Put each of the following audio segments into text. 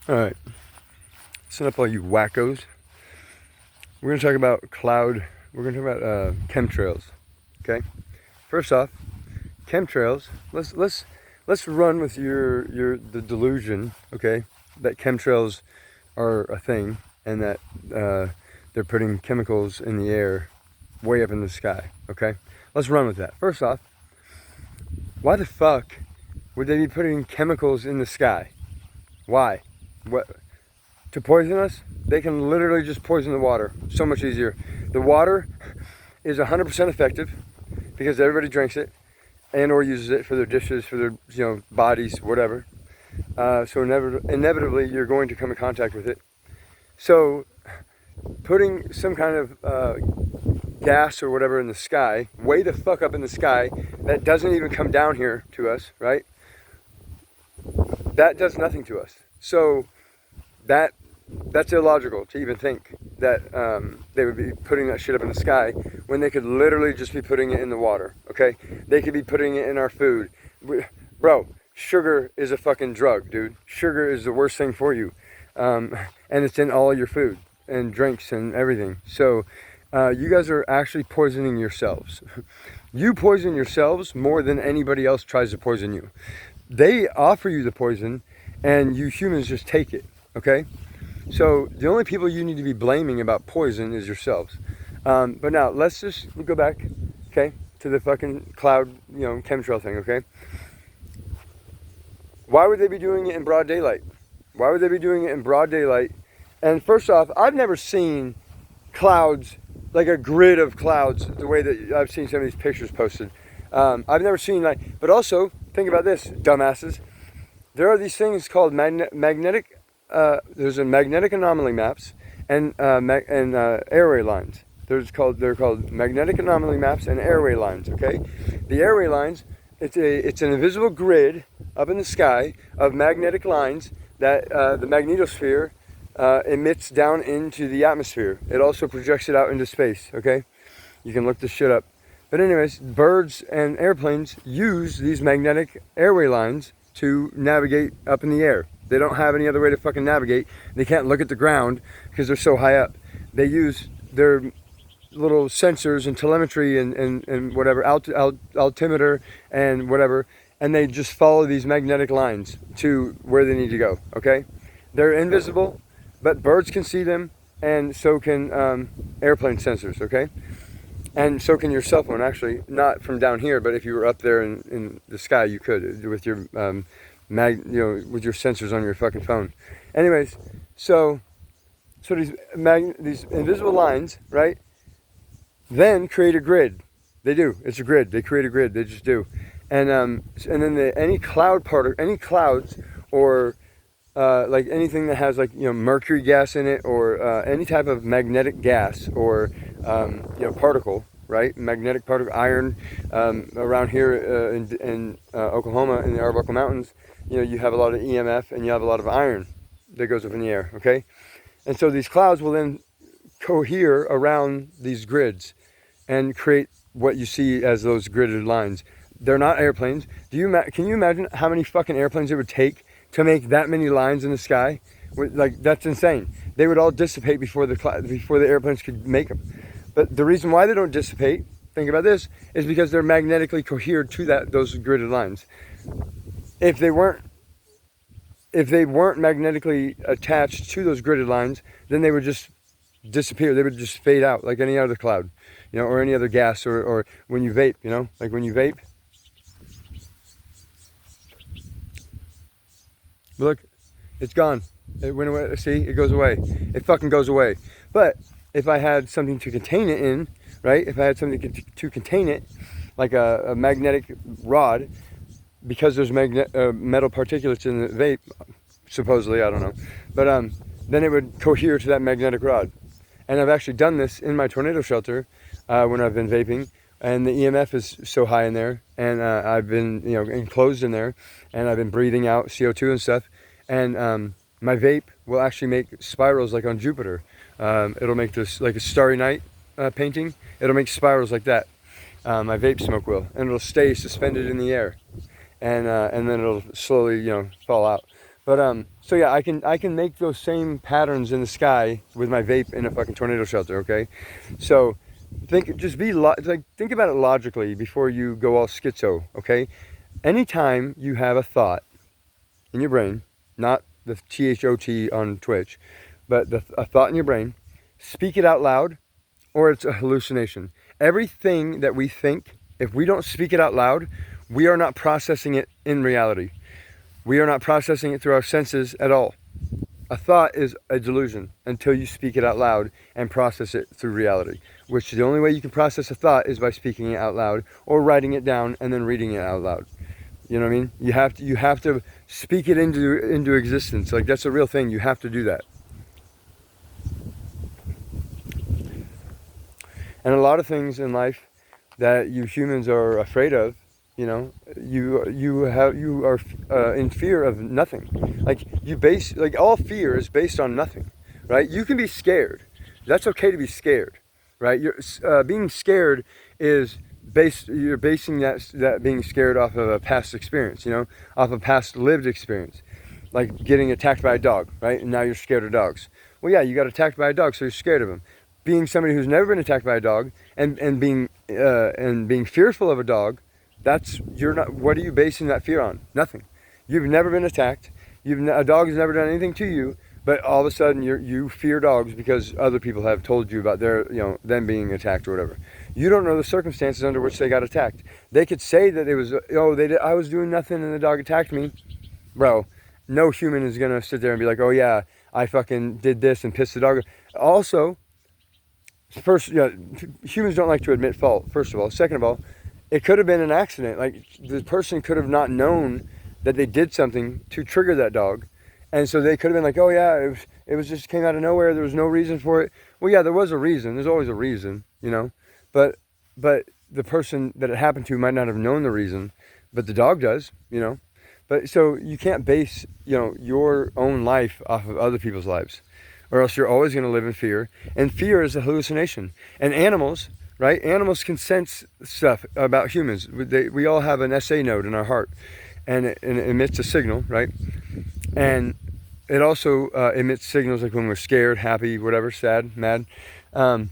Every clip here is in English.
All right, listen up, all you wackos. We're gonna talk about cloud. We're gonna talk about chemtrails. Okay. First off, chemtrails. Let's run with the delusion. Okay, that chemtrails are a thing and that they're putting chemicals in the air, way up in the sky. Okay. Let's run with that. First off, why the fuck would they be putting chemicals in the sky? Why? What? To poison us? They can literally just poison the water. So much easier. The water is 100% effective because everybody drinks it and or uses it for their dishes, for their bodies, whatever. So inevitably you're going to come in contact with it. So putting some kind of gas or whatever in the sky, way the fuck up in the sky, that doesn't even come down here to us, right? That does nothing to us. So that's illogical to even think that they would be putting that shit up in the sky when they could literally just be putting it in the water, okay? They could be putting it in our food. Bro, sugar is a fucking drug, dude. Sugar is the worst thing for you. And it's in all your food and drinks and everything. So you guys are actually poisoning yourselves. You poison yourselves more than anybody else tries to poison you. They offer you the poison and you humans just take it, okay? So the only people you need to be blaming about poison is yourselves. But now let's just go back, okay, to the fucking cloud, chemtrail thing, okay? Why would they be doing it in broad daylight? Why would they be doing it in broad daylight? And first off, I've never seen clouds, like a grid of clouds, the way that I've seen some of these pictures posted. I've never seen but also, think about this, dumbasses. There are these things called magnetic, there's a magnetic anomaly maps and airway lines. They're called magnetic anomaly maps and airway lines, okay? The airway lines, it's an invisible grid up in the sky of magnetic lines that the magnetosphere emits down into the atmosphere. It also projects it out into space, okay? You can look this shit up. But anyways, birds and airplanes use these magnetic airway lines to navigate up in the air. They don't have any other way to fucking navigate. They can't look at the ground because they're so high up. They use their little sensors and telemetry and whatever, altimeter and whatever, and they just follow these magnetic lines to where they need to go, okay? They're invisible, but birds can see them, and so can airplane sensors, okay? And so can your cell phone, actually. Not from down here, but if you were up there in the sky, you could with your with your sensors on your fucking phone. Anyways, so these invisible lines, right? Then create a grid. They do. It's a grid. They create a grid. They just do. And then any clouds or like anything that has mercury gas in it or any type of magnetic gas or particle, right? Magnetic particle, iron. Around here in Oklahoma, in the Arbuckle Mountains, you have a lot of EMF and you have a lot of iron that goes up in the air, okay? And so these clouds will then cohere around these grids and create what you see as those gridded lines. They're not airplanes. Can you imagine how many fucking airplanes it would take to make that many lines in the sky? That's insane. They would all dissipate before the airplanes could make them. But the reason why they don't dissipate, think about this, is because they're magnetically cohered to those gridded lines. If they weren't magnetically attached to those gridded lines, then they would just disappear. They would just fade out like any other cloud, or any other gas, or when you vape, like when you vape. Look, it's gone. It went away. See, it goes away. It fucking goes away. But if I had something to contain it in, right? If I had something to contain it, like a magnetic rod, because there's metal particulates in the vape, supposedly, I don't know. But then it would cohere to that magnetic rod. And I've actually done this in my tornado shelter when I've been vaping. And the EMF is so high in there. And I've been, enclosed in there. And I've been breathing out CO2 and stuff. And my vape will actually make spirals like on Jupiter. It'll make this, like a Starry Night painting. It'll make spirals like that. My vape smoke will. And it'll stay suspended in the air. And then it'll slowly, fall out. But so yeah, I can make those same patterns in the sky with my vape in a fucking tornado shelter. Okay, so think about it logically before you go all schizo. Okay, anytime you have a thought in your brain, not the THOT on Twitch, but a thought in your brain, speak it out loud, or it's a hallucination. Everything that we think, if we don't speak it out loud, we are not processing it in reality. We are not processing it through our senses at all. A thought is a delusion until you speak it out loud and process it through reality, which the only way you can process a thought is by speaking it out loud or writing it down and then reading it out loud. You know what I mean? You have to speak it into existence. Like, that's a real thing. You have to do that. And a lot of things in life that you humans are afraid of, you know, you are in fear of nothing. Like all fear is based on nothing, right? You can be scared. That's okay to be scared, right? Being scared is you're basing that being scared off of a past experience, you know, off of past lived experience, like getting attacked by a dog, right? And now you're scared of dogs. Well, yeah, you got attacked by a dog, so you're scared of him. Being somebody who's never been attacked by a dog and being fearful of a dog, what are you basing that fear on? Nothing. You've never been attacked. A dog has never done anything to you, but all of a sudden you fear dogs because other people have told you about them being attacked or whatever. You don't know the circumstances under which they got attacked. They could say that I was doing nothing and the dog attacked me. Bro, no human is gonna sit there and be like, oh yeah, I fucking did this and pissed the dog off. Also, first, humans don't like to admit fault, first of all. Second of all, it could have been an accident. Like, the person could have not known that they did something to trigger that dog. And so they could have been like, oh yeah, it was just came out of nowhere. There was no reason for it. Well, yeah, there was a reason. There's always a reason, you know. But the person that it happened to might not have known the reason, but the dog does, you know. But so you can't base, your own life off of other people's lives, or else you're always going to live in fear. And fear is a hallucination. And animals, right? Animals can sense stuff about humans. We all have an SA node in our heart, and it emits a signal, right? And it also emits signals like when we're scared, happy, whatever, sad, mad. And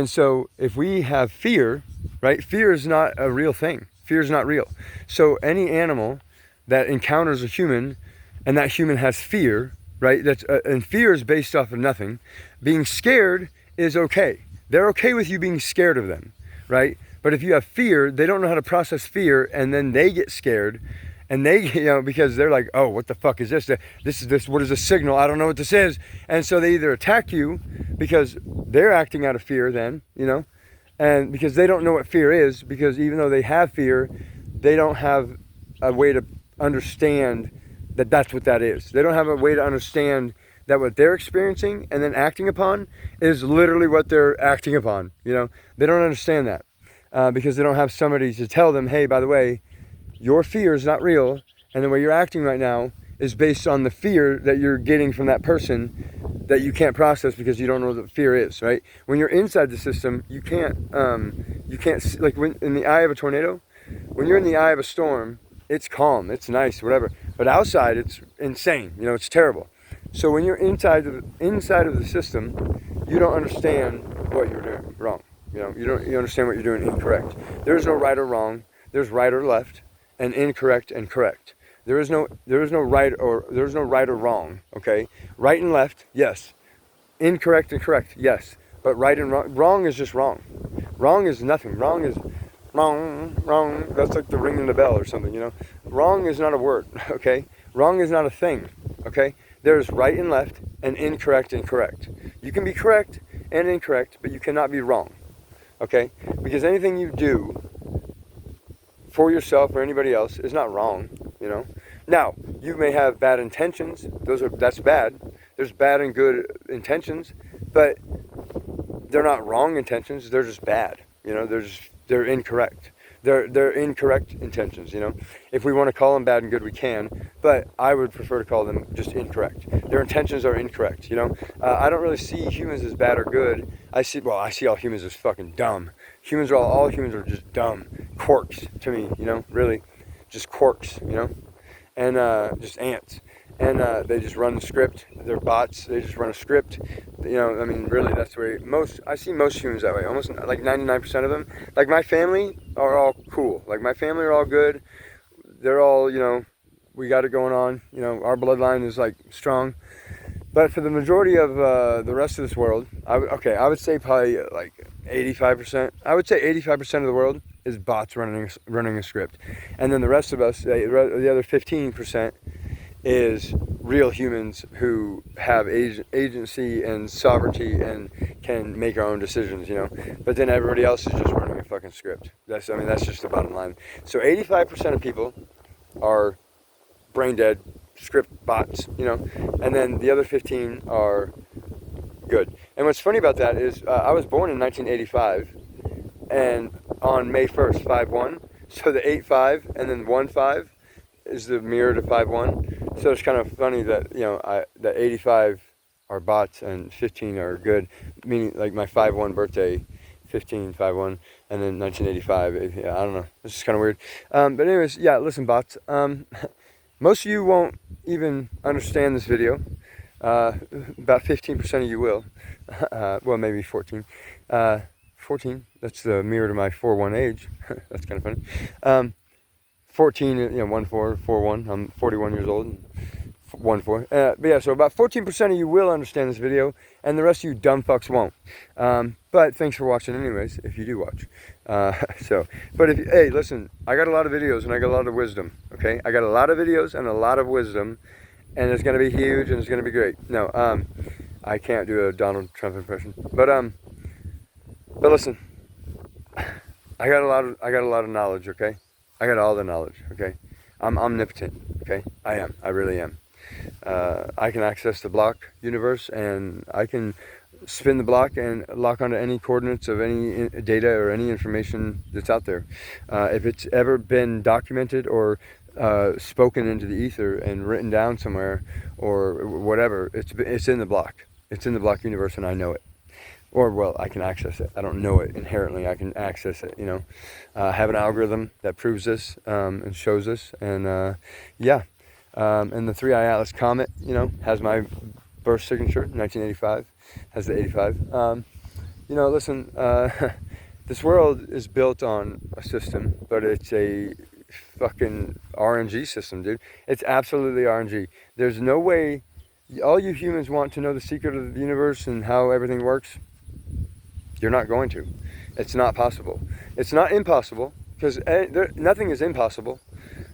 so if we have fear, right? Fear is not a real thing. Fear is not real. So any animal that encounters a human and that human has fear, right? And fear is based off of nothing. Being scared is okay. They're okay with you being scared of them, right? But if you have fear, they don't know how to process fear, and then they get scared, and they, because they're like, oh, what the fuck is this? What is a signal? I don't know what this is. And so they either attack you because they're acting out of fear then, and because they don't know what fear is, because even though they have fear, they don't have a way to understand that that's what that is. They don't have a way to understand that what they're experiencing and then acting upon is literally what they're acting upon. They don't understand that because they don't have somebody to tell them, hey, by the way, your fear is not real, and the way you're acting right now is based on the fear that you're getting from that person that you can't process because you don't know what fear is, right? When you're inside the system, you can't like when in the eye of a tornado, when you're in the eye of a storm, it's calm, it's nice, whatever. But outside, it's insane. It's terrible. So when you're inside of the system, you don't understand what you're doing wrong. You understand what you're doing incorrect. There's no right or wrong. There's right or left, and incorrect and correct. There is no right or wrong. Okay, right and left, yes. Incorrect and correct, yes. But right and wrong is just wrong. Wrong is nothing. Wrong is wrong. That's like the ringing the bell or something. Wrong is not a word. Okay, wrong is not a thing. Okay, there's right and left, and incorrect and correct. You can be correct and incorrect, but you cannot be wrong. Okay, because anything you do for yourself or anybody else is not wrong. Now you may have bad intentions. That's bad. There's bad and good intentions, but they're not wrong intentions. They're just bad. They're incorrect. They're incorrect intentions. If we want to call them bad and good, we can, but I would prefer to call them just incorrect. Their intentions are incorrect. I don't really see humans as bad or good. I see all humans as fucking dumb. All humans are just dumb quarks to me. Really, just quarks. And just ants. and they just run the script. They're bots. They just run a script. You know, I mean, really, that's the way I see most humans that way. Almost like 99% of them. Like my family are all cool. Like my family are all good. They're all, you know, we got it going on. You know, our bloodline is like strong. But for the majority of the rest of this world, I would say probably like 85%. I would say 85% of the world is bots running a script, and then the rest of us, the other 15%, is real humans who have agency and sovereignty and can make our own decisions. You know, but then everybody else is just running a fucking script. That's just the bottom line. So 85% of people are brain dead script bots, you know, and then the other 15 are good. And what's funny about that is I was born in 1985, and on May 1st, 5-1, so the 8-5 and then 1-5 is the mirror to 5-1. So it's kind of funny that, you know, that 85 are bots and 15 are good, meaning like my 5-1 birthday, 15, 5-1, and then 1985. Yeah, I don't know. It's just kind of weird. But anyways, yeah, listen, bots. Most of you won't even understand this video. About 15% of you will. Well, maybe 14. 14, that's the mirror to my 4-1 age. That's kind of funny. 14, you know, 1-4, 4-1. I'm 41 years old. 1-4. But yeah, so about 14% of you will understand this video, and the rest of you dumb fucks won't. But thanks for watching anyways, if you do watch. But hey, listen, I got a lot of videos and I got a lot of wisdom, okay? I got a lot of videos and a lot of wisdom, and it's going to be huge and it's going to be great. No, I can't do a Donald Trump impression. But listen, I got a lot of knowledge, okay? I got all the knowledge, okay? I'm omnipotent, okay? I really am. I can access the block universe, and I can spin the block and lock onto any coordinates of any data or any information that's out there. If it's ever been documented or spoken into the ether and written down somewhere or whatever, it's in the block. It's in the block universe, and I know it. Or, well, I can access it. I don't know it inherently. I can access it, you know. I have an algorithm that proves this and shows this. And, yeah. And the 3i Atlas Comet, you know, has my birth signature, 1985. Has the 85. You know, listen, this world is built on a system, but it's a fucking RNG system, dude. It's absolutely RNG. There's no way. All you humans want to know the secret of the universe and how everything works. You're not going to. It's not possible. It's not impossible, because nothing is impossible,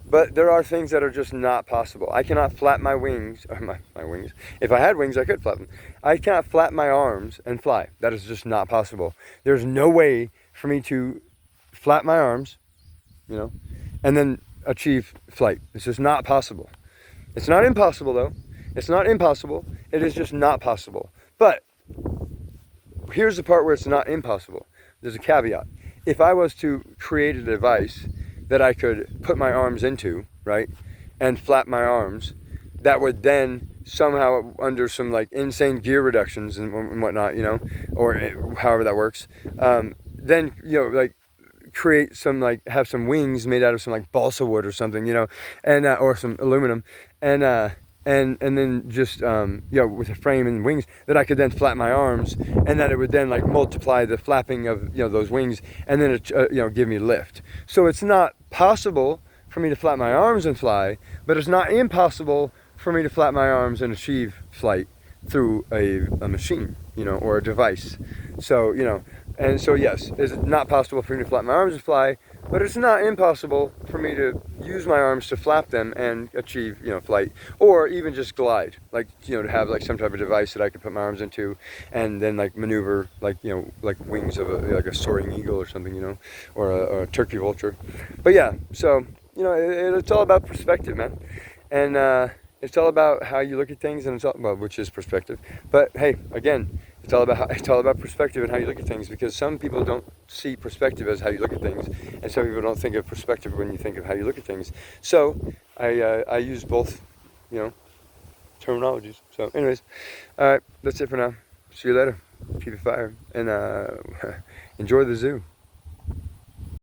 but there are things that are just not possible. I cannot flap my wings, or my wings. If I had wings, I could flap them. I cannot flap my arms and fly. That is just not possible. There's no way for me to flap my arms, you know, and then achieve flight. It's just not possible. It's not impossible, though. It's not impossible. It is just not possible. But here's the part where it's not impossible. There's a caveat. If I was to create a device that I could put my arms into, right, and flap my arms, that would then somehow, under some like insane gear reductions and whatnot, you know, or however that works, then, you know, like create some, like, have some wings made out of some like balsa wood or something, you know, and or some aluminum, and then just you know, with a frame and wings, that I could then flap my arms, and that it would then like multiply the flapping of, you know, those wings, and then it, you know, give me lift. So it's not possible for me to flap my arms and fly, but it's not impossible for me to flap my arms and achieve flight through a machine, you know, or a device. So, you know, and so yes, it's not possible for me to flap my arms and fly, but it's not impossible for me to use my arms to flap them and achieve, you know, flight, or even just glide, like, you know, to have like some type of device that I could put my arms into and then like maneuver, like, you know, like wings of like a soaring eagle or something, you know, or a turkey vulture. But yeah, so, you know, it's all about perspective, man. And it's all about how you look at things, and it's all, well, which is perspective. But hey, again, it's all about perspective and how you look at things, because some people don't see perspective as how you look at things, and some people don't think of perspective when you think of how you look at things. So I use both, you know, terminologies. So anyways, all right, that's it for now. See you later. Keep it fire, and enjoy the zoo.